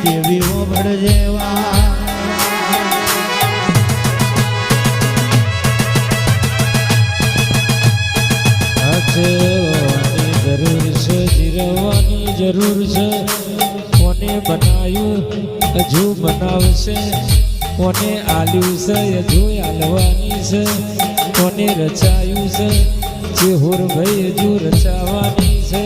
કેવી ઓબળ જેવા જરૂર છે જીરવાની જરૂર છે કોને બનાવ્યું હજુ બનાવશે કોને આલ્યું છે હજુ આલવાની છે કોને રચાયું છે ચેહુર ભાઈ હજુ રચાવાની છે